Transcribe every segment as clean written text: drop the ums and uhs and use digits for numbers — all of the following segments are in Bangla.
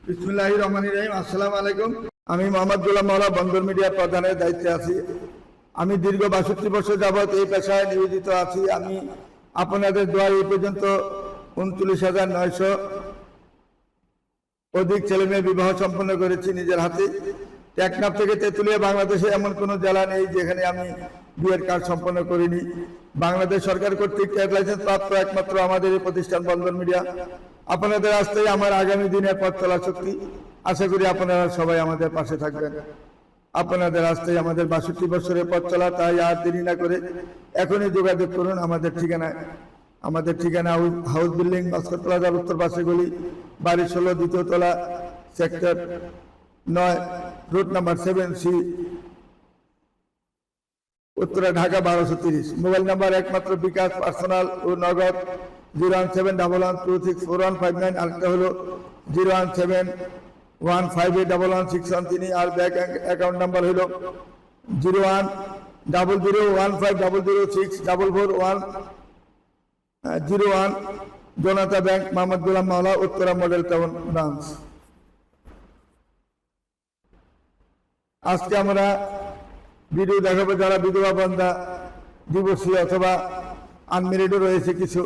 বিসমিল্লাহির রহমানির রহিম। আসসালামু আলাইকুম। আমি মোহাম্মদ গোলাম মাওলা বন্দর মিডিয়া প্রধানের দায়িত্বে আছি। আমি দীর্ঘ 62 বছর যাবৎ এই পেশায় নিয়োজিত আছি। আমি আপনাদের দোয়ায় এই পর্যন্ত 39,900 অধিক ছেলেমেয়ের বিবাহ সম্পন্ন করেছি নিজের হাতে। টেকনাফ থেকে তেঁতুলিয়া বাংলাদেশে এমন কোনো জেলা নেই যেখানে আমি বিয়ের কাজ সম্পন্ন করিনি। বাংলাদেশ সরকার কর্তৃক ট্রেড লাইসেন্স প্রাপ্ত একমাত্র আমাদের এই প্রতিষ্ঠান বন্দর মিডিয়া। আপনাদের আসতেই আমার আগামী দিনের পথ চলা শক্তি। আশা করি আপনারা সবাই আমাদের পাশে থাকবেন। আপনাদের আসতেই আমাদের 62 বছরের পথ চলা, তাই আর দেরি না করে এখনই যোগাযোগ করুন আমাদের ঠিকানায়। আমাদের ঠিকানা হাউস বিল্ডিং, ভাস্কর প্লাজার উত্তর পাশে গলি, বাড়ি 16, দ্বিতীয় তলা, sector 9, route number 7C, Uttara, Dhaka 1230। Mobile number একমাত্র বিকাশ, পার্সোনাল ও নগদ 01711264159। আরেকটা হলো 01715811613। আর ব্যাংক অ্যাকাউন্ট নাম্বার হলো 01001006444101। জনতা ব্যাংক, মোহাম্মদ গোলাম মাওলা, উত্তরা মডেল টাউন ব্রাঞ্চ। আজকে আমরা ভিডিও দেখাবো যারা বিধবা বন্ধা, ডিভোর্সি অথবা আনমেরিডও রয়েছে কিছু,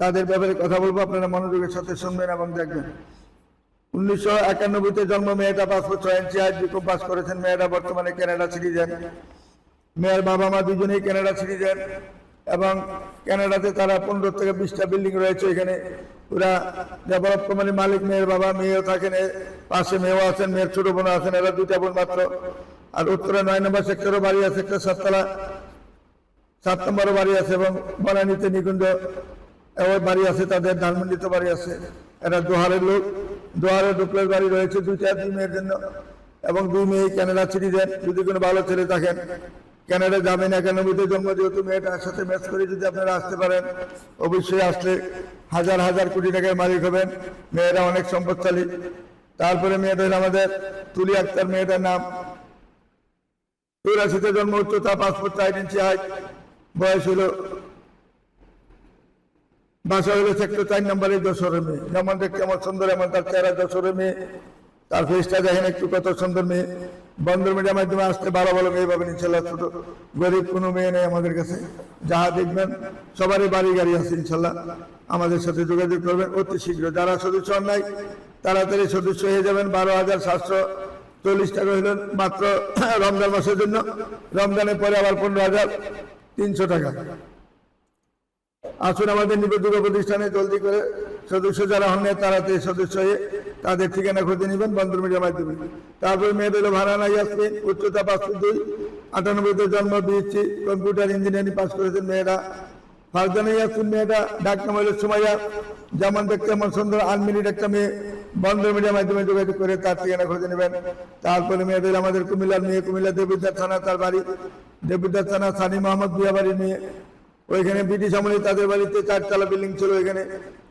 তাদের ব্যাপারে কথা বলবো। আপনারা মনোযোগের সাথে শুনবেন এবং দেখবেন। 1991-তে জন্ম। মেয়েটা 5 ফুট 6 ইঞ্চি হাইট, বিকম পাস করেছেন। মেয়েটা বর্তমানে কানাডা সিটিজেন। মেয়ের বাবা মা দুজনেই কানাডা সিটিজেন এবং কানাডাতে তারা 15 থেকে 20টা বিল্ডিং রয়েছে। এখানে পুরা ডেভেলপ কোম্পানির মালিক মেয়ের বাবা। মেয়েও থাকেন, পাশে মেয়েও আছেন, মেয়ের ছোট বোন আছেন। এরা 2টা বোন মাত্র। আর উত্তরা 9 নম্বর সেক্টরও বাড়ি আছে, সেক্টর 7 নম্বরও বাড়ি আছে এবং বনানীতে নিকুঞ্জ বাড়ি আছে তাদের, ধানমন্ডিতে বাড়ি আছে। এরা দোহারের লোক। দোহারে ডুপ্লেক্স বাড়ি রয়েছে 2 মেয়ের জন্য এবং 2 মেয়ে কানাডা সিটিজেন। যদি কোনো ভালো ছেলে থাকেন কানাডা যাবেন। 91-তে জন্ম, যেহেতু মেয়েটার সাথে ম্যাচ করে যদি আপনারা আসতে পারেন, অবশ্যই আসলে হাজার হাজার কোটি টাকার মালিক হবেন। মেয়েরা অনেক সম্পদশালী। তারপরে মেয়েদের আমাদের তুলি আক্তার, মেয়েটার নাম। 84-তে জন্ম, উচ্চতা 5 ফুট 4 ইঞ্চি হাইট, বয়স হলো, বাসা হলো সেক্টর 4 নম্বরে, যশোরের মেয়ে। যেমন দেখতে আমার সুন্দর, এমন তার চেহারা যশোরের মেয়ে। তার ফেসটা দেখেন একটু, কত সুন্দর মেয়ে। বন্দর মিডিয়ার মাধ্যমে আসতে ভালো ভালো মেয়ে পাবেন ইনশাল্লাহ। ছোট গরিব কোনো মেয়ে নেই আমাদের কাছে। যাহা দেখবেন সবারই বাড়ি গাড়ি আছে ইনশাল্লাহ। আমাদের সাথে যোগাযোগ করবেন অতি শীঘ্র। যারা সদস্য নাই তাড়াতাড়ি সদস্য হয়ে যাবেন। 12,740 টাকা হলেন মাত্র রমজান মাসের জন্য। রমজানের পরে আবার 15,300 টাকা। আসুন আমাদের নিবন্ধিত প্রতিষ্ঠানে জলদি করে সদস্য যারা হন তাড়াতাড়ি সদস্য হয়ে তাদের ঠিকানা খুঁজে নেবেন বন্দর মিডিয়ার মাধ্যমে। তারপরে মেয়েদের হলো ভাড়ানা ইয়াসমিন, উচ্চতা 5 ফুট 2, 98-তে জন্ম, বিএসসি কম্পিউটার ইঞ্জিনিয়ারিং পাস করেছেন মেয়েরা। ফারজানা ইয়াসমিন মেয়েটা, ডাক নাম হলো সুমাইয়া। যেমন দেখতে এমন সুন্দর, আনমেরিড একটা মেয়ে। বন্দর মিডিয়ার মাধ্যমে যোগাযোগ করে তার ঠিকানা খুঁজে নেবেন। তারপরে মেয়েদের আমাদের কুমিল্লার মেয়ে, কুমিল্লা দেবিদ্বার থানা তার বাড়ি, দেবিদ্বার থানা সানি মোহাম্মদ বিয়া বাড়ির মেয়ে। ওইখানে ব্রিটিশ আমলে তাদের বাড়িতে 4 তলা বিল্ডিং ছিল। ওইখানে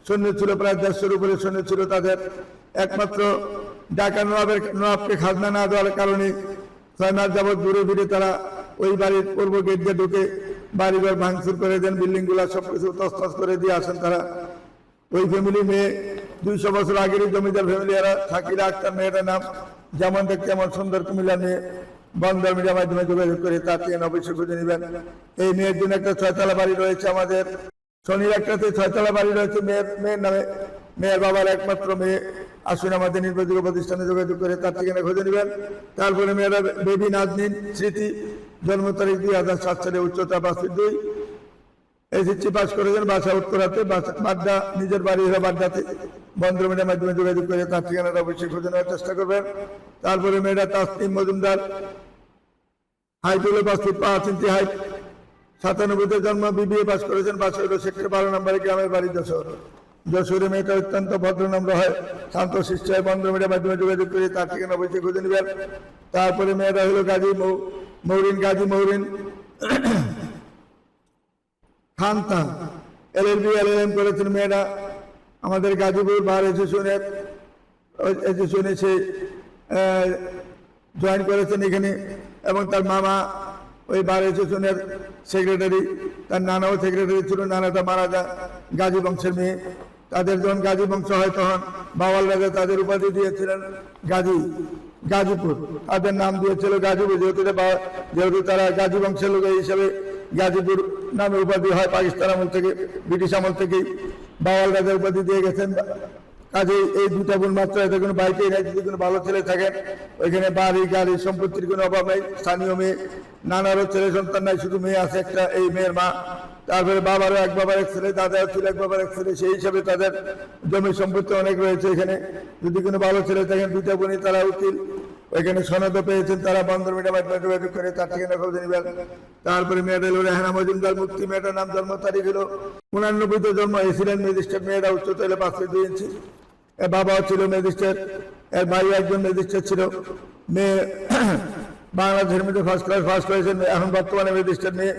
সৈন্য ছিল প্রায় 150-এর উপরে সৈন্য ছিল তাদের। একমাত্র ঢাকা নবাবকে খাজনা না দেওয়ার কারণে 6 মাস যাবৎ ঘুরে ফিরে তারা ওই বাড়ির পূর্ব গেট দিয়ে ঢুকে বাড়িঘর ভাঙচুর করে দেন, বিল্ডিং গুলা সবকিছু তছনছ করে দিয়ে আসেন তারা। ওই ফ্যামিলি মেয়ে 200 বছর আগেরই জমিদার ফ্যামিলি। এরা শাকিরা আক্তার মেয়েটার নাম। যেমন দেখতে এমন সুন্দর কুমিল্লা মেয়ে। বন্দর মিডিয়ার মাধ্যমে যোগাযোগ করে তার ঠিকানা অবশ্যই খুঁজে নেবেন। এই মেয়ের জন্য একটা 6 তলা বাড়ি রয়েছে আমাদের। শনির একটাতে 6 তলা বাড়ি রয়েছে মেয়ের নামে। মেয়ের বাবার একমাত্র মেয়ে। আসুন আমাদের নির্বাচিত প্রতিষ্ঠানে যোগাযোগ করে তার ঠিকানা খুঁজে নেবেন। তারপরে মেয়েরা বেবি নাজনীন স্মৃতি, জন্ম তারিখ 2007 সালে, উচ্চতা 5 ফুট 2, এসএসসি পাস করেছেন। বাসা উত্তরাতে, বাড্ডা, নিজের বাড়ি হলো বাড্ডাতে। বন্দর মিডিয়ার মাধ্যমে যোগাযোগ করে তার ঠিকানাটা অবশ্যই খুঁজে নেওয়ার চেষ্টা করবেন। তারপরে মেয়েরা তাসনিম মজুমদার, হাইট হলো 5 ফুট 5 ইঞ্চি হাইট, 97-তে জন্ম, বিবিএ পাস করেছেন। বাসা হলো সেক্টর 12 নম্বরে, গ্রামের বাড়ি যশোর। যশোরে মেয়েটা অত্যন্ত ভদ্রনম্র হয়, শান্ত শিষ্ট হয়। বন্দর মিডিয়ার মাধ্যমে যোগাযোগ করে তার ঠিকানা অবশ্যই খুঁজে নেবেন। তারপরে মেয়েরা হলো গাজী মৌরিন খানতা, LLB LLM করেছেন মেয়েরা। আমাদের গাজীপুর বার এসোসিয়েশনে সে জয়েন করেছেন এখানে এবং তার মামা ওই বার এসোসিয়েশনের সেক্রেটারি। তার নানাও সেক্রেটারি ছিল, নানাটা মারা যায়, গাজী বংশের মেয়ে। তাদের যখন গাজী বংশ হয় তখন বাওয়াল রাজা তাদের উপাধি দিয়েছিলেন গাজীপুর, তাদের নাম দিয়েছিল গাজীপুর, যেহেতু তারা গাজী বংশের লোক হিসেবে গাজীপুর নামে উপাধি হয়। পাকিস্তান আমল থেকে, ব্রিটিশ আমল থেকেই বাওয়াল রাজা উপাধি দিয়ে গেছেন। কাজে এই দুটা গুণ মাত্র, এদের কোনো বাড়িতেই নাই। যদি কোনো ভালো ছেলে থাকেন, ওইখানে বাড়ি গাড়ি সম্পত্তির কোনো অভাব নেই। স্থানীয় মেয়ে, নানারও ছেলে সন্তান নাই, শুধু মেয়ে আছে একটা, এই মেয়ের মা। তারপরে বাবারও এক বাবার এক ছেলে, দাদাও ছিল এক বাবার এক ছেলে, সেই হিসাবে তাদের জমি সম্পত্তি অনেক রয়েছে এখানে। যদি কোনো ভালো ছেলে থাকেন, দুটা বোনই তারা উকিল, ওইখানে সনদ পেয়েছেন, তারা বন্দর মিডিয়ার মাধ্যমে যোগাযোগ করে তার ঠিকানা খবর নেবেন। তারপরে মেয়েটা হলো রেহানা মজুমদার মুক্তি, মেয়েটার নাম জন্ম তারিখ হলো 89-তে জন্ম, এসিলেন ম্যাজিস্ট্রেট। মেয়েটা উচ্চতা হলো 5 ফিট 2 ইঞ্চি। এর বাবাও ছিল ম্যাজিস্ট্রেট, এর ভাই একজন ম্যাজিস্ট্রেট ছিল। মেয়ে বাংলাদেশের মধ্যে ফার্স্ট হয়েছেন, এখন বর্তমানে ম্যাজিস্ট্রেট। মেয়ে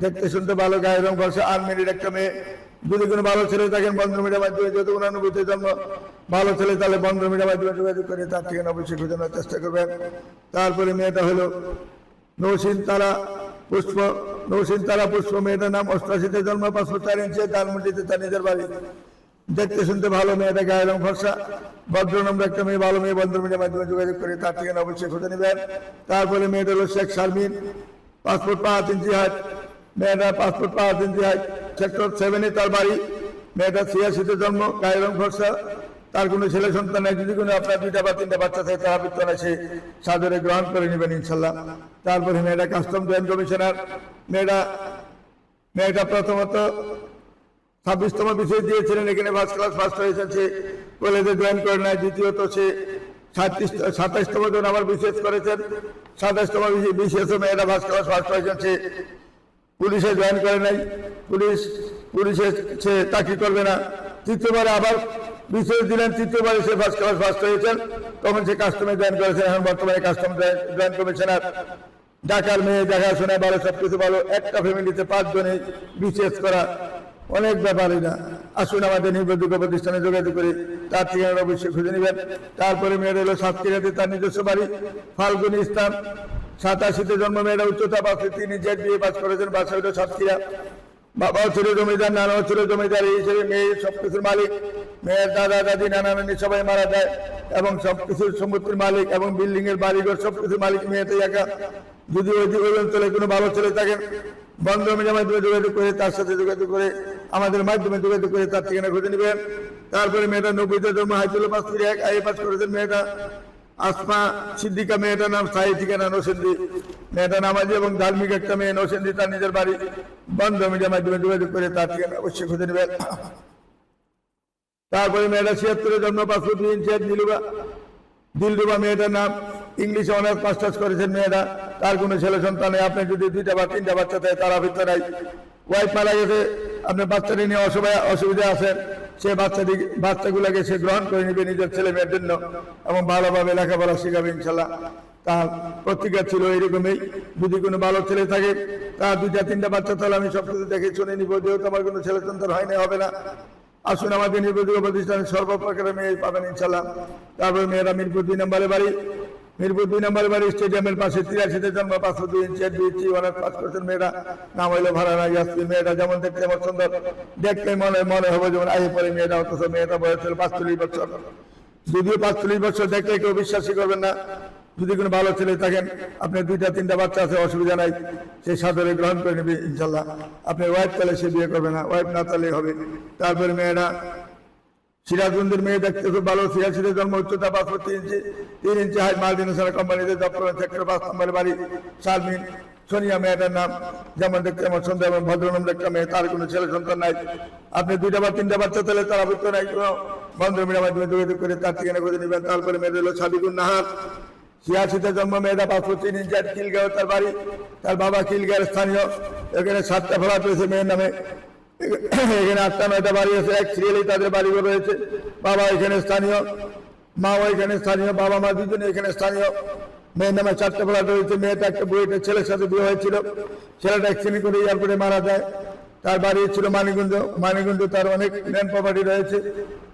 দেখতে শুনতে ভালো, গায়ের রং ফর্সা, আনমেরিড একটা মেয়ে। যদি কোনো ভালো ছেলে থাকেন বন্দর মিডিয়ার মাধ্যমে, যেহেতু 89-তে জন্ম, ভালো ছেলে, তাহলে বন্দর মিডিয়ার মাধ্যমে যোগাযোগ করে তার ঠিকানা অবশ্যই খোঁজানোর চেষ্টা করবেন। তারপরে মেয়েটা হলো নৌসিন তারা পুষ্প, মেয়েটার নাম 88-তে জন্ম, 5 ফুট 4 ইঞ্চি, ধানমন্ডিতে তার নিজের বাড়ি। দেখতে শুনতে ভালো, মেয়েটা গায়ের রং ফর্সা, ভদ্র নম্বর একটা মেয়ে, ভালো মেয়ে। বন্দর মিডিয়ার মাধ্যমে যোগাযোগ করে তার ঠিকানা অবশ্যই খুঁজে নেবেন। তারপরে মেয়েটা হলো শেখ শারমিন, 5 ফুট 5 ইঞ্চি হাইট, মেয়েটা 5 ফুট 5 ইঞ্চি হাইট, সেক্টর 7-এ তার বাড়ি। মেয়েটা 86-তে জন্ম, গায়ের রং ফর্সা, তার কোনো ছেলে সন্তান নেই। যদি কোনো আপনার 2টা বা 3টা বাচ্চা থাকে, তারা বিত্তনা সে সাদরে গ্রহণ করে নেবেন ইনশাল্লাহ। তারপরে মেয়েটা কাস্টম জয়েন্ট কমিশনার। মেয়েটা প্রথমত 26তম বিষয় দিয়েছিলেন, এখানে ফার্স্ট ক্লাস ফার্স্ট হয়েছে, সে কলেজে জয়েন করে নাই। দ্বিতীয়ত সে 27তম জন আবার বিশেষ করেছেন, 27তম বিশেষ মেয়েটা ফার্স্ট ক্লাস ফার্স্ট হয়েছেন, সে পুলিশে জয়েন করে নাই, পুলিশে সে চাকরি করবে না। তৃতীয়বারে আবার বিশেষ দিলেন, তৃতীয়বারে সে ফার্স্ট ক্লাস ফার্স্ট হয়েছেন, তখন সে কাস্টমে জয়েন করেছেন। এখন বর্তমানে কাস্টম জয়েন্ট কমিশনার। ঢাকার মেয়ে, দেখাশোনায় ভালো, সবকিছু ভালো। একটা ফ্যামিলিতে 5 জনে বিশেষ করা অনেক ব্যাপারই না। আসুন আমাদের নির্ভরযোগ্য প্রতিষ্ঠানে যোগাযোগ করে তার ঠিকানা অবশ্যই খুঁজে নেবেন। তারপরে মেয়েটা হলো সাতক্ষীরাতে তার নিজস্ব বাড়ি, ফাল্গুনি ইসলাম, 87-তে জন্ম, মেয়েটা উচ্চতা 5 ফিট 3 ইঞ্চি, বিয়ে পাস করেছেন, বাসা হলো সাতক্ষীরা। বাবাও ছিল জমিদার, নানাও ছিল জমিদার, এই হিসেবে মেয়ে সবকিছুর মালিক। মেয়ের দাদা দাদি নানা নানি সবাই মারা যায় এবং সবকিছুর সম্পত্তির মালিক এবং বিল্ডিং এর বাড়িঘর সবকিছুর মালিক মেয়েটাই একা। যদি ওই অঞ্চলে কোনো ভালো ছেলে থাকেন, বন্দর মিডিয়ার মাধ্যমে যোগাযোগ করে তার সাথে যোগাযোগ করে আমাদের মাধ্যমে যোগাযোগ করে তার ঠিকানা খুঁজে নেবেন। তারপরে মেয়েটা 90-তে জন্ম, হাইতুল 5 ফিট 1, আইএ পাস করেছেন। মেয়েটা আসমা সিদ্দিকা, মেয়েটার নাম সাহি, ঠিকানা নৌসেন্দি। মেয়েটা নামাজি এবং ধার্মিক একটা মেয়ে, নৌসেন্দি তার নিজের বাড়ি। বন্দর মিডিয়ার মাধ্যমে যোগাযোগ করে তার ঠিকানা অবশ্যই খুঁজে নেবেন। তারপরে মেয়েটা 76-এ জন্ম, 5 ফুট 2 ইঞ্চি, দিলরুবা মেয়েটার নাম, ইংলিশে অনার্স মাস্টার্স করেছেন মেয়েটা, তার কোনো ছেলে সন্তান নেই। আপনি যদি 2টা বা 3টা বাচ্চা থাকে, তারা ভিতরে নাই। ওয়াইফ মারা গেছে, আপনি বাচ্চাটি নিয়ে অসুবিধা আছেন, সে বাচ্চাগুলোকে সে গ্রহণ করে নিবে নিজের ছেলে মেয়ের জন্য এবং ভালোভাবে লেখাপড়া শেখাবে ইনশাল্লাহ। তার প্রতিজ্ঞা ছিল এরকমই। যদি কোনো ভালো ছেলে থাকে, তার 2টা 3টা বাচ্চা, তাহলে আমি সবকিছু দেখে শুনে নিব, যেহেতু আমার কোনো ছেলে সন্তান হয় না, হবে না। আসুন আমাদের নির্ভরযোগ্য প্রতিষ্ঠানে সর্বপ্রকারের মেয়ে পাবেন ইনশাল্লাহ। তারপরে মেয়েরা মিরপুর 2 নম্বরে বাড়ি, স্টেডিয়ামের পাশে, 83-তে জন্ম, 5 ফুট 2 ইঞ্চি, বিএসসি অনার্স পাস করেছেন। মেয়েরা নাম হইলো ভারানা ইয়াসমিন। মেয়েটা যেমন দেখতে যেমন সুন্দর, দেখতে মনে হবে যেমন আগে পরে মেয়েটা, অথচ মেয়েটা বয়স ছিল 45 বছর। যদিও 45 বছর দেখলে কেউ বিশ্বাসই করবেন না। যদি কোনো ভালো ছেলে থাকেন, আপনার 2টা 3টা বাচ্চা আছে, অসুবিধা নাই, সে সাদরে গ্রহণ করে নেবে ইনশাল্লাহ। আপনার ওয়াইফ তাহলে সে বিয়ে করবে না, ওয়াইফ না তাহলে হবে। তারপরে মেয়েরা সিরাজগঞ্জের মেয়ে, দেখতে খুব ভালো, 86-তে জন্ম, উচ্চতা 5 ফুট 3 ইঞ্চি হাইট, মাল্টিনেশনাল কোম্পানিতে জব করেন, সেক্টর 5 নম্বরে বাড়ি। শারমিন সোনিয়া মেয়েটার নাম, যেমন দেখতে আমার সুন্দর এবং ভদ্রনম্র একটা মেয়ে, তার কোনো ছেলে সন্তান নাই। আপনি 2টা বা 3টা বাচ্চা তাহলে তারা ভিতরে নাই, বন্দর মিডিয়ার মাধ্যমে যোগাযোগ করে তার ঠিকানা খুঁজে নেবেন। তারপরে মেয়েটা হলো সাবিকুন নাহার, 86-তে জন্ম, মেয়েটা 5 ফুট 3 ইঞ্চি, খিলগাঁও তার বাড়ি। তার বাবা খিলগাঁওয়ের স্থানীয়। এখানে 7টা ফ্ল্যাট রয়েছে মেয়ের নামে, এখানে 8টা 9টা বাড়ি আছে, এক সিরিয়ালেই তাদের বাড়িঘর রয়েছে। বাবা এখানে স্থানীয়, মাও এখানে স্থানীয়, বাবা মা দুজনে এখানে স্থানীয়। মেয়ের নামে 4টা ফ্ল্যাট রয়েছে। মেয়েটা একটা বুয়েটে ছেলের সাথে বিয়ে হয়েছিল, ছেলেটা অ্যাক্সিডেন্ট করে এয়ারপোর্টে মারা যায়। তার বাড়ি ছিল মানিকগঞ্জ, তার অনেক ল্যান্ড প্রপার্টি রয়েছে।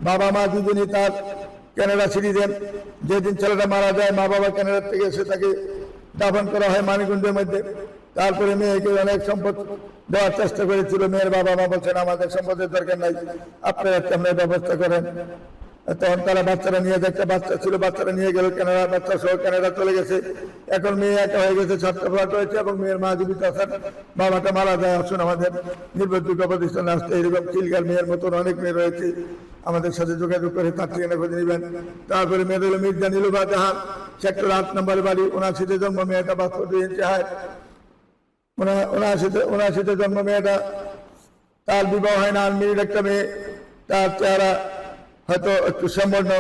বাবা মা দুজনই তার কানাডা সিটিজেন। যেদিন ছেলেটা মারা যায়, মা বাবা কানাডা থেকে এসে তাকে দাফন করা হয় মানিকগঞ্জের মধ্যে। তারপরে মেয়েকে অনেক সম্পদ দেওয়ার চেষ্টা করেছিল। মেয়ের বাবা মা বলছেন আমাদের সম্পদের দরকার নাই, আপনারা কেমন ব্যবস্থা করেন। তখন তারা বাচ্চারা নিয়ে যায়, একটা বাচ্চা ছিল, বাচ্চারা নিয়ে গেল কানাডা, বাচ্চা সহ কানাডা চলে গেছে। এখন মেয়ে একা হয়ে গেছে, 7টা ফ্ল্যাট হয়েছে এবং মেয়ের মা জীবিত আছেন, বাবাটা মারা যায়। আসুন আমাদের নির্ভরযোগ্য প্রতিষ্ঠানে আসতে, এরকম চিলগার মেয়ের মতন অনেক মেয়ে রয়েছে, আমাদের সাথে যোগাযোগ করে তার ঠিকানা খুঁজে নেবেন। তারপরে মেয়ের হলো মির্জা নীলুফা জাহান, সেক্টর 8 নম্বর বাড়ি, 79-তে জন্ম, মেয়েটা 72 ইঞ্চি হাইট, 79-তে জন্ম মেয়েটা। তার বিবাহ হয় না, আনমিরিড একটা মেয়ে, তার চেহারা হয়তো একটু সম্পন্ন,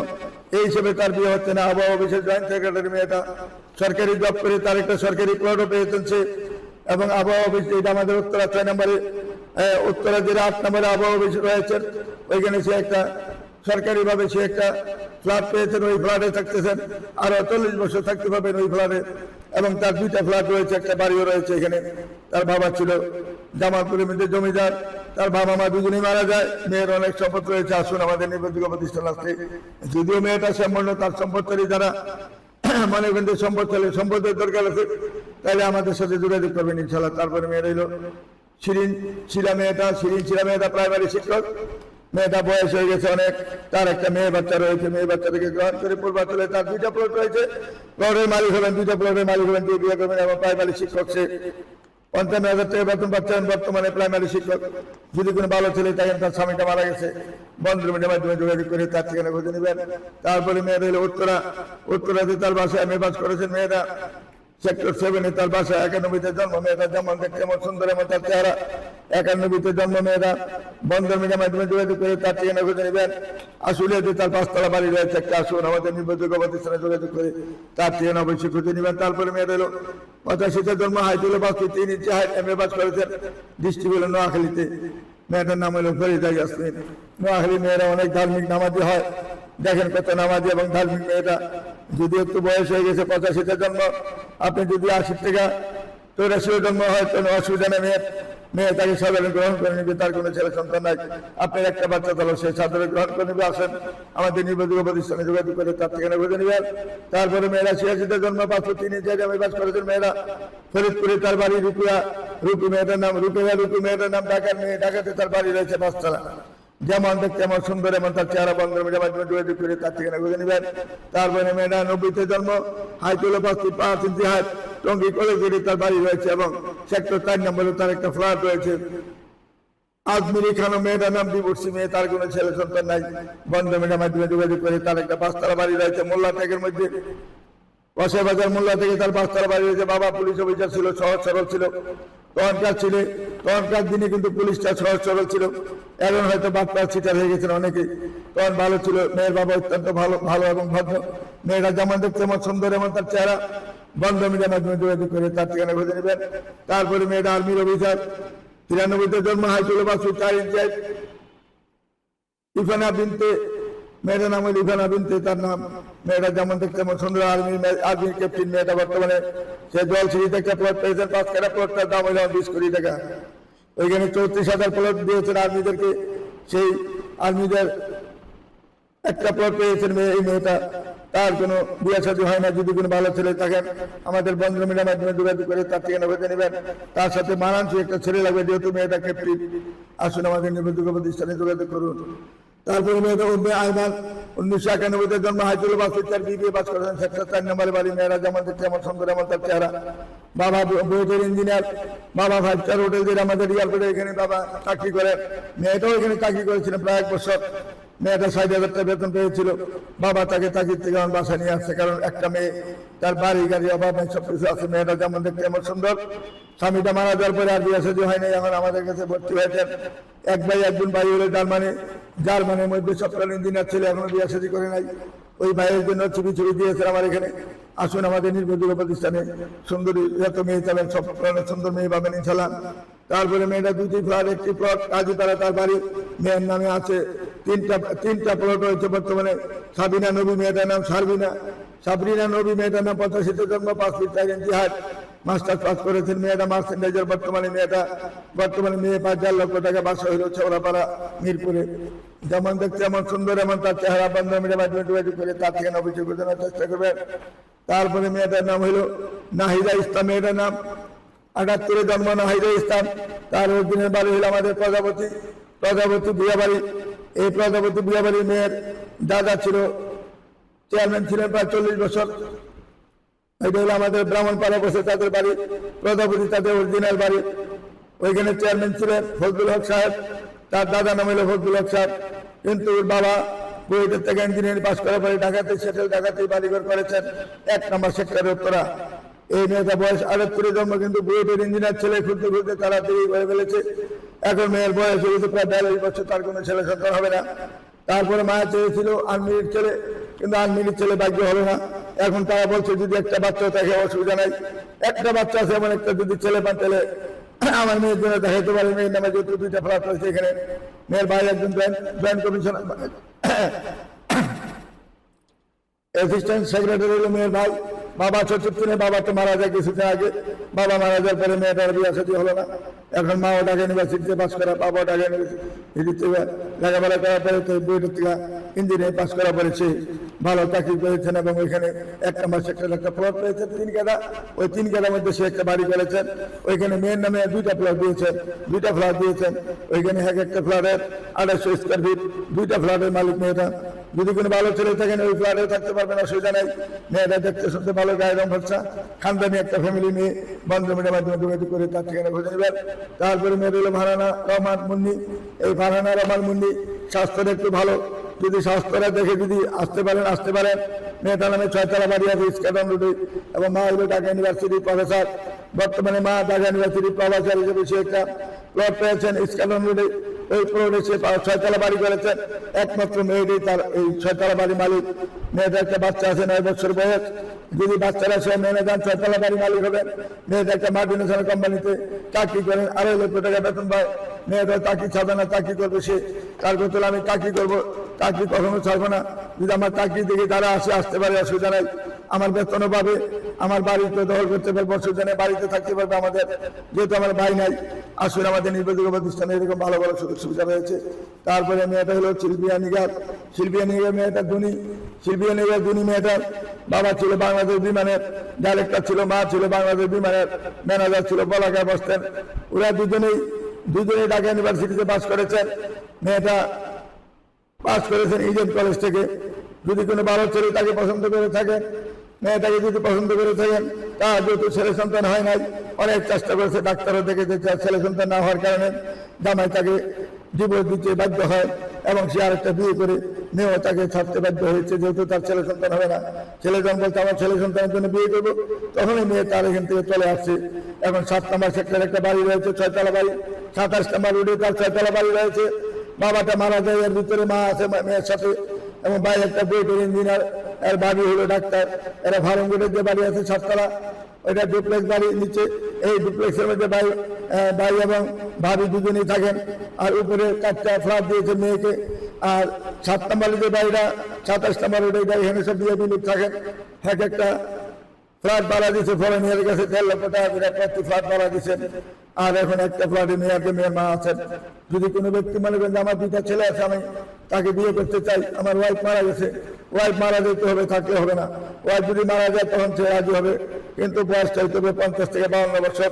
এই হিসেবে তার বিয়ে হচ্ছে না। আবহাওয়া অফিসের জয়েন্ট সেক্রেটারি মেয়েটা, সরকারি জব করে তার একটা সরকারি প্লটও পেয়েছেন সে। এবং আবহাওয়া অফিস, এটা আমাদের উত্তরা 6 নম্বরে, উত্তরা জেলা 8 নম্বরে আবহাওয়া অফিস রয়েছেন, ওইখানে সে একটা সরকারিভাবে সে একটা ফ্ল্যাট পেয়েছেন, ওই ফ্ল্যাটে থাকতেছেন, আরো 40 বছর থাকতে পারবেন ওই ফ্ল্যাটে। এবং তার 2টা ফ্ল্যাট রয়েছে, একটা বাড়িও রয়েছে এখানে। তার বাবা ছিল জামালপুরের মধ্যে জমিদার, তার বাবা মা দুজনেই মারা যায়, মেয়ের অনেক সম্পদ রয়েছে। আসুন আমাদের নির্ভরযোগ্য প্রতিষ্ঠান আসতে, যদিও মেয়েটা সম্পন্ন, তার সম্পদশালী যারা মনে করেন সম্পদের দরকার আছে, তাহলে আমাদের সাথে যোগাযোগ করবেন ইনশাল্লাহ। তারপরে মেয়ের হইল শিরিন ছিলা মেয়েটা প্রাইমারি শিক্ষক, মেয়েটা বয়স হয়ে গেছে অনেক, তার একটা মেয়ে বাচ্চা রয়েছে, মেয়ে বাচ্চাটাকে গ্রহণ করে পূর্বাঞ্চলে তার 2টা প্লট রয়েছে, প্লটের মালিক হবেন, 2টা প্লটের মালিক হবেন, দিয়ে বিয়ে করবেন। এবং প্রাইমারি শিক্ষক সে 55,000 টাকা বেতন পাচ্ছেন বর্তমানে প্রাইমারি শিক্ষক। যদি কোনো ভালো ছেলে থাকেন, তার স্বামীটা মারা গেছে, বন্ধুর মাধ্যমে যোগাযোগ করে তার ঠিকানা খুঁজে নেবেন। তারপরে মেয়ের হইল উত্তরাতে তার বাসায় এমএ পাস করেছেন মেয়েরা, সেক্টর 7-এ তার বাসা, 91-তে জন্ম, মেয়েটা যেমন দেখতে এমন সুন্দর, এমন তার চেহারা, 91-তে জন্ম মেয়েরা, বন্ধুর মাধ্যমে যোগাযোগ করে তার ঠিকানা খুঁজে নেবেন। আশুলিয়াতে তার 5তলা বাড়ি রয়েছে একটা, আসুন আমাদের নির্ভরযোগ্য প্রতিষ্ঠানে যোগাযোগ করে তার ঠিকানা অবশ্যই খুঁজে নেবেন। তারপরে মেয়ের হলো 85-তে জন্ম, হাইট হলো 3 ইঞ্চি হাইট, এমএ পাস করেছেন, ডিস্ট্রিক্ট হলো নোয়াখালীতে, মেয়েটার নাম হলো ফরিদা ইয়াসমিন। নোয়াখালী মেয়েরা অনেক ধার্মিক নামাজি হয়, দেখেন কত নামাজি এবং ধার্মিক মেয়েটা। যদি একটু বয়স হয়ে গেছে, 85-তে জন্ম, আপনি যদি 80 থেকে 84 জন্ম হয়, কোনো অসুবিধা নেই, মেয়ে তাকে সাধারণ গ্রহণ করে নিবে, তার কোনো ছেলে সন্তান নাই, আপনার একটা বাচ্চা তাহলে সে সাধারণ গ্রহণ করে নিবে। আসেন আমাদের নির্ভরযোগ্য প্রতিষ্ঠানে যোগাযোগ করে তার ঠিকানা খুঁজে নেবেন। তারপরে মেয়েরা 86-তে জন্ম, 503 ইঞ্চি আমি বাস করেছেন মেয়েরা, ফরিদপুরে তার বাড়ি, রুপি মেয়েটার নাম, রুপি মেয়েটার নাম, ঢাকার মেয়ে, ঢাকাতে তার বাড়ি রয়েছে 5তলা, যেমন দেখতে এমন সুন্দর, এমন তার চেহারা, বন্ধুর মাধ্যমে যোগাযোগ করে তার ঠিকানা খুঁজে নেবেন। তারপরে মেয়েটা 90-তে জন্ম, হাইট হলো 5 ইঞ্চি হাইট, টঙ্গী কলেজে তার বাড়ি রয়েছে এবং সেক্টর 4 নম্বরে তার একটা ফ্ল্যাট রয়েছে। আজমিরি খানম মেয়েটার নাম, ডিভোর্সি মেয়ে, তার কোনো ছেলে সন্তান নাই, বন্ধুর মাধ্যমে যোগাযোগ করে তার একটা 5তলা বাড়ি রয়েছে মোল্লা টেকের মধ্যে, ওয়াসাই বাজার মোল্লা থেকে তার 5তলা বাড়ি রয়েছে। বাবা পুলিশ অফিসার ছিল, সহজ সরল ছিল, তখনকার দিনে কিন্তু পুলিশটা সহজ সরল ছিল, এখন হয়তো বাচ্চার চিটার হয়ে গেছেন অনেকে, তখন ভালো ছিল। মেয়ের বাবা অত্যন্ত ভালো এবং ভদ্র, মেয়েটা যেমন দেখতে এমন সুন্দর, এমন তার চেহারা, বন্ধুর মাধ্যমে যোগাযোগ করে তার ঠিকানা খুঁজে নেবেন। তারপরে মেয়েটা আর্মির অফিসার, 93-তে জন্ম, হাইট হলো 4 ইঞ্চি হাইট, ইফানা বিনতে, মেয়েটার নাম হলো ইফানা বিনতে তার নাম, মেয়েটা যেমন দেখতে এমন সুন্দর, আর্মির ক্যাপ্টেন মেয়েটা। বর্তমানে সে জলসিঁড়িতে একটা প্লট পেয়েছেন, 5 কাঠা প্লটটার দাম হলো 20 কোটি টাকা। ওইখানে 34,000 প্লট দিয়েছেন আর্মিদেরকে, সেই আর্মিদের একটা প্লট পেয়েছেন এই মেয়েটা। তার কোনো বিয়ে শাদী হয় না, যদি কোনো ভালো ছেলে থাকেন আমাদের বন্ধুর মাধ্যমে যোগাযোগ করে তার ঠিকানা খুঁজে নেবেন। তার সাথে মানানসই একটা ছেলে লাগবে, যেহেতু মেয়েটা ক্যাপ্টেন। আসুন আমাদের নির্ভরযোগ্য প্রতিষ্ঠানে যোগাযোগ করুন। তারপরে মেয়েটা উঠবে আইমান, 1991-তে জন্ম, হাইট হলো 5 তার বিবিএ পাস করেছেন, সেক্টর 4 নম্বরে বাড়ি, মেয়েরা যেমন দেখতে এমন সুন্দর, এমন তার চেহারা, বাবা বুয়েটের ইঞ্জিনিয়ার, বাবা 5 স্টার হোটেল দিয়ে আমাদের এয়ারপোর্টে এখানে বাবা চাকরি করেন, মেয়েটাও এখানে চাকরি করেছিলেন প্রায় 1 বছর। মেয়েটা 60,000 টাকা বেতন পেয়েছিল, বাবা তাকে চাকরি থেকে আমার বাসা নিয়ে আসছে, কারণ একটা মেয়ে, তার বাড়ি গাড়ি অভাব নেই, সবকিছু আছে। মেয়েটা যেমন দেখতে এমন সুন্দর, স্বামীটা মারা যাওয়ার পরে আর বিয়ে শাদী হয় নাই, এখন আমাদের কাছে ভর্তি হয়েছেন। এক ভাই একজন ভাই হলো জার্মানির মধ্যে সফটওয়্যার ইঞ্জিনিয়ার ছেলে, এখনো বিয়ে শাদী করে নাই। ওই ভাইয়ের জন্য ছবি দিয়েছেন আমার এখানে। আসুন আমাদের নির্ভরযোগ্য প্রতিষ্ঠানে, সুন্দরী যত মেয়ে চাবেন সব ধরনের সুন্দর মেয়ে পাবেন ইনশাল্লাহ। তারপরে মেয়েটা 2টি ফ্ল্যাট, একটি প্লট কাজীপাড়া তার বাড়ি, মেয়ের নামে আছে 3টা প্লট রয়েছে বর্তমানে। সাবিনা নবী মেয়েটার নাম, সাবরিনা নবী মেয়েটার নাম, 85-তে জন্ম, 5 ফিট 4 ইঞ্চি হাইট, মাস্টার্স পাস করেছেন মেয়েটা মার্চেন্ডাইজার। বর্তমানে মেয়ে 5,000 লক্ষ টাকা, বাসা হইল ছেওড়াপাড়া মিরপুরে। যেমন দেখতে এমন সুন্দর, এমন তার চেহারা, বন্ধুর মাধ্যমে যোগাযোগ করে তার থেকে অভিযোগ জানার চেষ্টা করবেন। তারপরে মেয়েটার নাম হইল নাহিদা ইসলাম, মেয়েটার নাম 78-এ জন্ম নাহিদুল ইসলাম। তার অরিজিনাল বাড়ি হলো আমাদের প্রজাপতি বিয়াবাড়ি। এই প্রজাপতি বিয়াবাড়ি মেয়ের দাদা ছিল চেয়ারম্যান, ছিলেন প্রায় 40 বছর। এটা হলো আমাদের ব্রাহ্মণপাড়া বসে তাদের বাড়ি, প্রজাপতি তাদের অরিজিনাল বাড়ি। ওইখানে চেয়ারম্যান ছিলেন ফজলুল হক সাহেব, তার দাদা নাম হলো ফজলুল হক সাহেব। কিন্তু ওর বাবা বুয়েটের থেকে ইঞ্জিনিয়ারিং পাস করার পরে ঢাকাতে সেটেল, ঢাকাতেই বাড়িঘর করেছেন 1 নম্বর সেক্টরের উত্তরা। এই মেয়েটা বয়স 78-এ জন্ম, কিন্তু বুয়েটের ইঞ্জিনিয়ার ছেলে খুঁজতে খুঁজতে তারা দেরি করে ফেলেছে। এখন মেয়ের বয়স হয়েছে প্রায় 42 বছর, তার কোনো ছেলে সন্তান হবে না। তারপরে মায়া চেয়েছিল আনমিলির ছেলে, কিন্তু আনমিলির ছেলে ভাগ্য হলো না। এখন তারা বলছে যদি একটা বাচ্চা থাকে অসুবিধা নাই, একটা বাচ্চা আছে এমন একটা যদি ছেলে পান তাহলে আমার মেয়ের জন্য দেখাইতে পারে। মেয়ের নামে যেহেতু 2টা ফ্ল্যাট রয়েছে এখানে, মেয়ের ভাই একজন জয়েন্ট কমিশনার অ্যাসিস্ট্যান্ট সেক্রেটারি হলো মেয়ের ভাই। বাবা চতুর্থে, বাবা তো মারা যায় কিছুদিন আগে। বাবা মারা যাওয়ার পরে মেয়েটার বিয়ে সাথে হলো না। এখন মাও ঢাকা ইউনিভার্সিটিতে পাস করা, বাবাও ঢাকা ইউনিভার্সিটিতে লেখাপড়া করার পরে তো বুয়েটের থেকে ইঞ্জিনিয়ারিং পাস করা পড়েছে, ভালো চাকরি পেয়েছেন এবং ওইখানে 1 নম্বর সেক্টরে একটা প্লট পেয়েছেন 3 কাঠা। ওই 3 কাঠার মধ্যে সে একটা বাড়ি করেছেন। ওইখানে মেয়ের নামে 2টা প্লট দিয়েছেন। ওইখানে একটা ফ্ল্যাটের 2800 স্কোয়ার ফিট, 2টা ফ্ল্যাটের মালিক মেয়েটা। যদি কোনো ভালো ছেলে থাকেন ওই ফ্ল্যাটে থাকতে পারবেন, অসুবিধা নাই। মেয়েটা দেখতে শুনতে ভালো, গায়ের রং ফর্সা, খানদানি একটা ফ্যামিলি মেয়ে। বন্ধুমের মাধ্যমে যোগাযোগ করে তার ঠিকানা খুঁজে নেবেন। তারপরে মেয়েটা হলো ফারহানা রহমান মুন্নি। এই ফারহানা রহমান মুন্নি স্বাস্থ্যটা একটু ভালো, যদি স্বাস্থ্যটা দেখে যদি আসতে পারেন। মেয়েটার নামে 6 তলা বাড়ি আছে ইস্কাটন রোডে, এবং মা হলো ঢাকা ইউনিভার্সিটির প্রফেসর। বর্তমানে মা ঢাকা ইউনিভার্সিটির প্রফেসর হিসেবে সে একটা প্লট পেয়েছেন ইস্কাটন রোডে। ওই প্লটে সে 6 তলা বাড়ি করেছেন। একমাত্র মেয়েটাই তার এই 6 তলা বাড়ি মালিক। মেয়েটার একটা বাচ্চা আছে 9 বছর বয়স। যদি বাচ্চারা সে মেনে যান 6 তলা বাড়ি মালিক হবেন। মেয়েটা একটা মাল্টিনেশনাল কোম্পানিতে চাকরি করেন, 2.5 লক্ষ টাকা বেতন পায়। মেয়েটা চাকরি ছাড়বে না, চাকরি করবে সে। তার কথা আমি চাকরি করবো, চাকরি কখনো ছাড়বো না। যদি আমার চাকরি থেকে তারা আসতে পারে, অসুবিধা নাই। আমার বেতনও পাবে, আমার বাড়িতে দখল করতে পারবো, অসুবিধা নেই। বাড়িতে থাকতে পারবে আমাদের, যেহেতু আমার ভাই নাই। আসলে আমাদের নির্বাচিত প্রতিষ্ঠানে এরকম ভালো ভালো সুযোগ সুবিধা রয়েছে। তারপরে মেয়েটা হলো শিল্পিয়া নিগার মেয়েটা দুনি মেয়েটার বাবা ছিল বাংলাদেশ বিমানের ডাইরেক্টর ছিল, মা ছিল বাংলাদেশ বিমানের ম্যানেজার ছিল, বলাকায় বসতেন। ওরা দুজনেই ঢাকা ইউনিভার্সিটিতে পাস করেছেন। মেয়েটা পাস করেছেন ইডেন কলেজ থেকে। যদি কোনো ভালো ছেলে তাকে পছন্দ করে থাকেন, মেয়েটাকে যদি পছন্দ করে থাকেন, তার যেহেতু ছেলে সন্তান হয় নাই, অনেক চেষ্টা করেছে, ডাক্তারও দেখেছে, ছেলে সন্তান না হওয়ার কারণে জামাই তাকে ডিভোর্স দিতে বাধ্য হয় এবং সে আরেকটা বিয়ে করে মেয়েও তাকে ছাড়তে বাধ্য হয়েছে, যেহেতু তার ছেলে সন্তান হবে না। ছেলে যখন বলতে আমার ছেলে সন্তানের জন্য বিয়ে করবো, তখনই মেয়ে তার এখান থেকে চলে আসছে। এখন 7 নম্বর সেক্টরে একটা বাড়ি রয়েছে, 6 তলা বাড়ি। 27 নম্বর রোডে তার 6 তলা বাড়ি রয়েছে। বাবাটা মারা যায়, এর ভিতরে মা আছে মেয়ের সাথে, এবং ভাই একটা বুয়েটের ইঞ্জিনিয়ার, এর বাড়ি হলো ডাক্তার। এরা ভারঙ্গুটের যে বাড়ি আছে 7 তলা, ওইটা ডুপ্লেক্স বাড়ি। নিচে এই ডুপ্লেক্সের মধ্যে ভাই এবং ভাবি দুজনেই থাকেন। আর উপরে 4টা ফ্ল্যাট দিয়েছে মেয়েকে। আর 7 নম্বরের যে বাড়িটা 27 নম্বর রোডে, এখানে সব ভিআইপি লোক থাকেন। একটা ফ্ল্যাট ভাড়া দিচ্ছে ফরেনিয়ার কাছে 1.5 লক্ষ টাকা করে প্রতি ফ্ল্যাট ভাড়া দিচ্ছেন। আর এখন একটা ফ্ল্যাটে মেয়ের মা আছেন। যদি কোনো ব্যক্তি মনে করেন আমার 2টা ছেলে আছে, আমি তাকে বিয়ে করতে চাই, আমার ওয়াইফ মারা গেছে, ওয়াইফ মারা যেতে হবে, থাকলে হবে না। ওয়াইফ যদি মারা যায় তখন সে রাজি হবে, কিন্তু বয়সটা হইতে হবে 50 থেকে 52 বছর,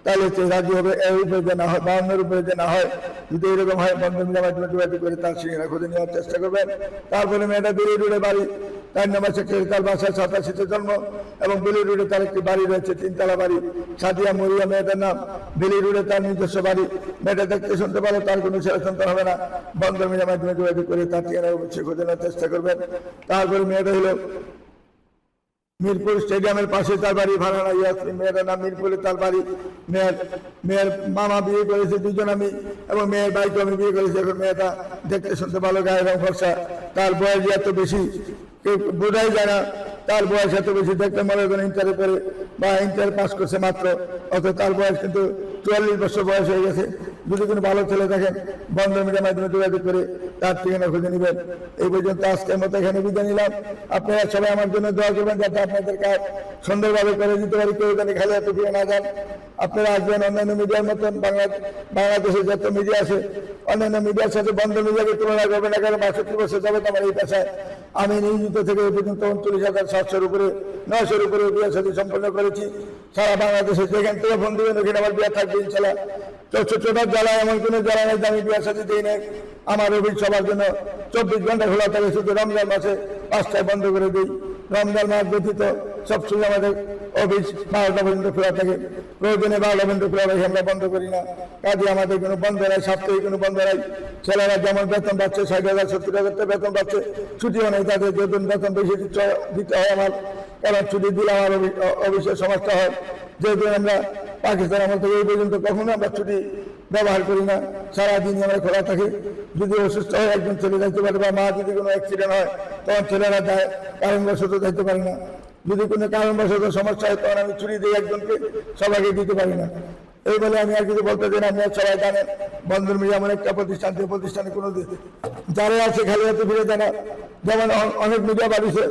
তাহলে সে রাজি হবে। এর উপরে যে না হয়, 52-এর উপরে যে না হয়, যদি এরকম হয় বন্ধন মাধ্যমে যোগাযোগ করে তার সঙ্গে খুঁজে নেওয়ার চেষ্টা করবেন। তারপরে মেয়েটা বেলি রোডে বাড়ি, 4 নম্বর সেক্টরে, তার বাসায় 87-তে জন্ম, এবং বেলি রোডে তার একটি বাড়ি রয়েছে, 3 তলা বাড়ি। সাদিয়া মরিয়া মেয়েটার নাম। বেলি রোডে তার নিজস্ব বাড়ি। মেয়েটা দেখতে শুনতে পারো, তার কোনো ছেলে সন্তান হবে না। বন্ধন মিডিয়ার মাধ্যমে যোগাযোগ করে তার ঠিকানা অবশ্যই খুঁজে নেওয়ার চেষ্টা করবেন। তারপরে মেয়েটা হলো মিরপুর স্টেডিয়ামের পাশে তার বাড়ি, ফারহানা ইয়াসমিন। মেয়েটার নাম মিরপুরে তার বাড়ি। মেয়ের মামা বিয়ে করেছে 2 জন আমি, এবং মেয়ের ভাইকে আমি বিয়ে করেছি। এখন মেয়েটা দেখতে শুনতে ভালো, গায়ের রং ফর্সা। তার বয়স এত বেশি কেউ বোঝাই যায় না। তার বয়স এত বেশি, দেখতে মনে করেন ইন্টারে করে বা ইন্টার পাস করছে মাত্র, অথচ তার বয়স কিন্তু 44 বছর বয়স হয়ে গেছে। যদি কোনো ভালো ছেলে দেখেন, বন্ধন মিডিয়ার মাধ্যমে যোগাযোগ করে তার ঠিকানা খুঁজে নেবেন। এই পর্যন্ত আজকের মতো এখানে বিদায় নিলাম। আপনারা সবাই আমার জন্য দোয়া করবেন, যাতে আপনাদের কাজ সুন্দরভাবে করে দিতে পারি, কেউ যেন খালি হাতে ফিরে না যান। আপনারা আসবেন অন্যান্য মিডিয়ার মতন, বাংলাদেশে যত মিডিয়া আছে অন্যান্য মিডিয়ার সাথে বন্ধন মিডিয়াকে তুলনা করবেন না, কারণ 62 বছর যাবে আমার এই পেশায়। আমি নিয়োজিত থেকে এ পর্যন্ত 39,700-র উপরে 900-র উপরে বিয়ে শাদী সম্পন্ন করেছি। সারা বাংলাদেশে যেখান থেকে ফোন দিবেন ওখানে আমার বিয়ে থাকবে ইনশাল্লাহ। ছোটটা জ্বালা এমন কোনো জ্বালা নেই আমি বিয়ে শাদী দিই নাই। আমার অফিস সবার জন্য 24 ঘন্টা খোলা থাকে, শুধু রমজান মাসে 5টায় বন্ধ করে দিই। রমজান মাস ব্যতীত সবসময় আমাদের অফিস 12টা পর্যন্ত খোলা থাকে। প্রয়োজনে 12টা পর্যন্ত খোলা রাখি, আমরা বন্ধ করি না। কাজে আমাদের কোনো বন্ধ নাই, সাপ্তাহিক কোনো বন্ধ নাই। ছেলেরা যেমন বেতন পাচ্ছে 60,000 70,000 টাকা বেতন পাচ্ছে, ছুটিও নেই তাদের। যেদিন বেতন বেশি দিতে হয় আমার, কারণ ছুটি দিলে আমার অফিসের সমস্যা হয়। যেদিন আমরা পাকিস্তান আমল থেকে এই পর্যন্ত কখনো আমরা ছুটি ব্যবহার করি না, সারাদিনই আমরা খোলা থাকি। যদি অসুস্থ হয় একজন চলে যাইতে পারে, বা মা যদি কোনো অ্যাক্সিডেন্ট হয় তখন ছেলেরা দেয়, কারণবশত যাইতে পারি না। যদি কোনো কারণবশত সমস্যা হয় তখন আমি ছুটি দিই একজনকে, সবাইকে দিতে পারি না। এই বলে আমি আর কিছু বলতে চাই না। আপনারা সবাই জানেন বন্ধন মিডিয়া এমন একটা প্রতিষ্ঠান, যে প্রতিষ্ঠানে কোনো যারা আছে খালি হাতে ফিরে দেয় না। যেমন অনেক মিডিয়া বাড়িছে,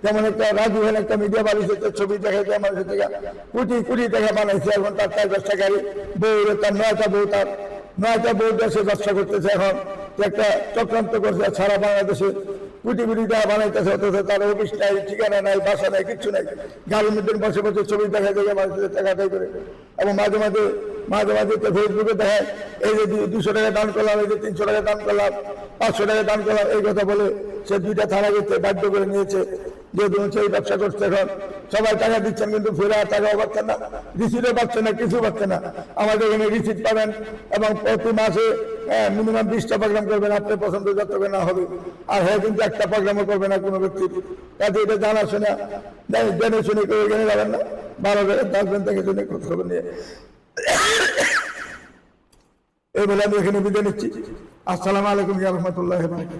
যেমন একটা রাজু হল একটা মিডিয়া বাড়িছে, ছবি দেখাইতে মানুষের থেকে কোটি কোটি টাকা বানাইছে। এখন তার 4-5টা গাড়ি, বউ, তার 9টা বউ, তার 9টা বউ দেশে ব্যবসা করতেছে। এখন একটা চক্রান্ত করছে, সারা বাংলাদেশে কোটি কোটি টাকা বানাইতেছে, অথচ তার অফিস নাই, ঠিকানা নাই, বাসা নাই, কিচ্ছু নাই। গাড়ির মধ্যে বসে বসে ছবি দেখা যায় মানুষের টাকা আদায় করে। এবং মাঝে মাঝে তো ফেসবুকে দেখায়, এই যে 200 টাকা দান করলাম, এই যে 300 টাকা দান করলাম, 500 টাকা দান করলাম, এই কথা বলে সে 2টা থানা গেছে, বাধ্য করে নিয়েছে। যেহেতু সেই ব্যবসা করছে, এখন সবাই টাকা দিচ্ছেন কিন্তু ফেরা টাকাও পাচ্ছেন না, রিসিটও পাচ্ছেন না, কিছু পাচ্ছেন না। আমাদের এখানে রিসিট পাবেন এবং প্রতি মাসে মিনিমাম 20টা প্রোগ্রাম করবেন, আপনার পছন্দ যত না হবে। আর হ্যাঁ, কিন্তু একটা প্রোগ্রামও করবে না কোনো ব্যক্তির কাজে। এটা জানাশোনা জেনে শুনে কেউ এখানে যাবেন না, ভালো করে থাকবেন, থেকে শুনে খবর নিয়ে। এই বলে আমি এখানে বিদায় নিচ্ছি। আসসালামু আলাইকুম ওয়া রাহমাতুল্লাহি ওয়া বারাকাতুহু।